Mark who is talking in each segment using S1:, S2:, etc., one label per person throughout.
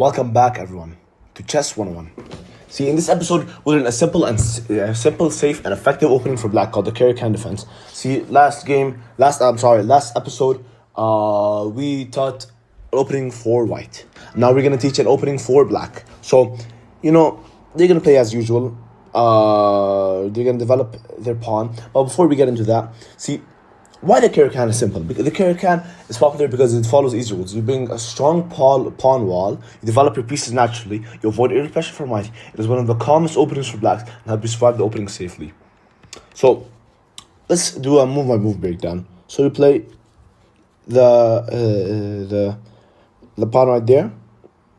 S1: Welcome back, everyone, to Chess 101. See, in this episode, we'll learn a simple, safe, and effective opening for black called the carry can defense. See, last episode, we taught opening for white. Now we're gonna teach an opening for black. So, they're gonna play as usual. They're gonna develop their pawn. But before we get into that, see, why the carry can is simple. Because the carry can is popular because it follows easy rules. You bring a strong pawn wall, you develop your pieces naturally, you avoid early pressure from white. It is one of the calmest openings for blacks and help you survive the opening safely. So, let's do a move-by-move breakdown. So you play the pawn right there,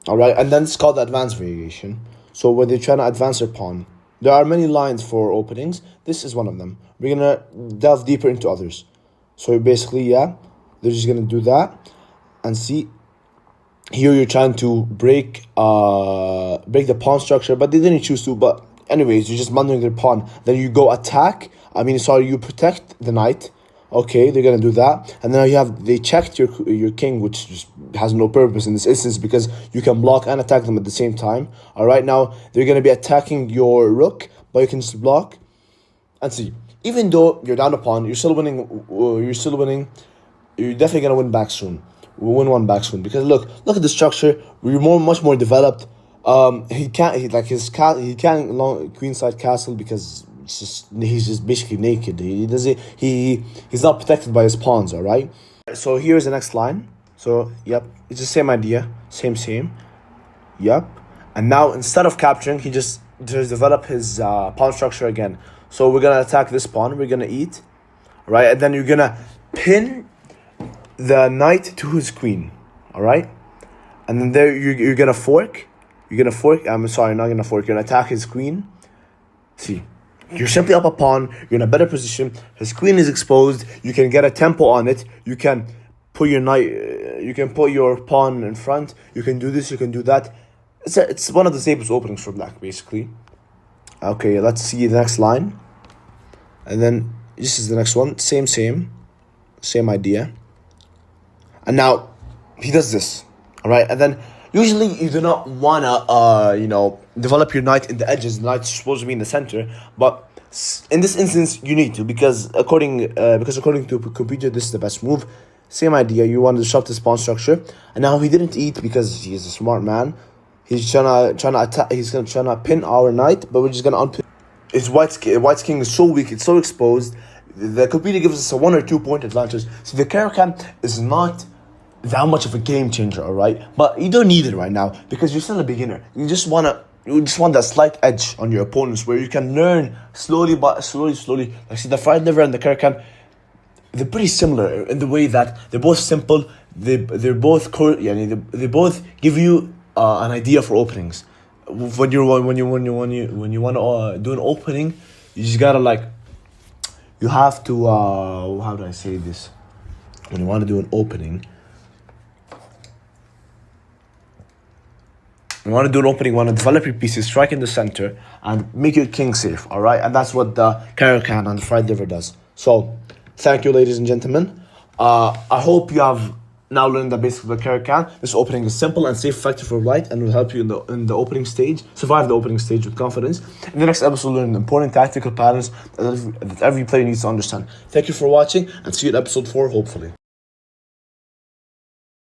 S1: alright, and then it's called the advanced variation. So when they're trying to advance their pawn, there are many lines for openings. This is one of them. We're gonna delve deeper into others. So basically, they're just gonna do that, and see, here you're trying to break the pawn structure, but they didn't choose to. But anyways, you're just murdering their pawn. Then you go attack. You protect the knight. Okay, they're gonna do that, and now they checked your king, which just has no purpose in this instance because you can block and attack them at the same time. All right, now they're gonna be attacking your rook, but you can just block, and see. Even though you're down a pawn, you're still winning. You're definitely gonna win back soon. We'll win one back soon because look at the structure. We're much more developed. He can't queenside castle because he's just basically naked. He's not protected by his pawns. All right. So here's the next line. So it's the same idea, same. Yep. And now instead of capturing, he just develop his pawn structure again. So we're going to attack this pawn. We're going to eat. Right? And then you're going to pin the knight to his queen. All right? And then there you're going to fork. I'm sorry, you're not going to fork. You're going to attack his queen. See. You're simply up a pawn. You're in a better position. His queen is exposed. You can get a tempo on it. You can put your knight. You can put your pawn in front. You can do this. You can do that. It's one of the safest openings for black, basically. Okay, let's see the next line. And then this is the next one. Same idea. And now he does this. All right, and then usually you do not wanna develop your knight in the edges. The knight's supposed to be in the center, but in this instance you need to because according to computer this is the best move. Same idea. You want to disrupt his pawn structure, and now he didn't eat because he is a smart man. He's trying to attack. He's trying to pin our knight, but we're just gonna unpin. His white's king is so weak. It's so exposed. The computer gives us a 1 or 2 point advantage. So the carry can is not that much of a game changer, all right? But you don't need it right now because you're still a beginner. You just want that slight edge on your opponents where you can learn slowly. Like see, the fried liver and the carry can, they're pretty similar in the way that they're both simple. They both give you an idea for openings. When you want to do an opening, you just gotta you have to how do I say this? When you want to do an opening, you want to develop your pieces, strike in the center, and make your king safe. All right, and that's what the carry can and the fried liver does. So, thank you, ladies and gentlemen. I hope you have now learned the basics of the carry can. This opening is simple and safe, effective for white, and will help you in the opening stage, survive the opening stage with confidence. In the next episode, we'll learn important tactical patterns that every player needs to understand. Thank you for watching, and see you in episode 4, hopefully.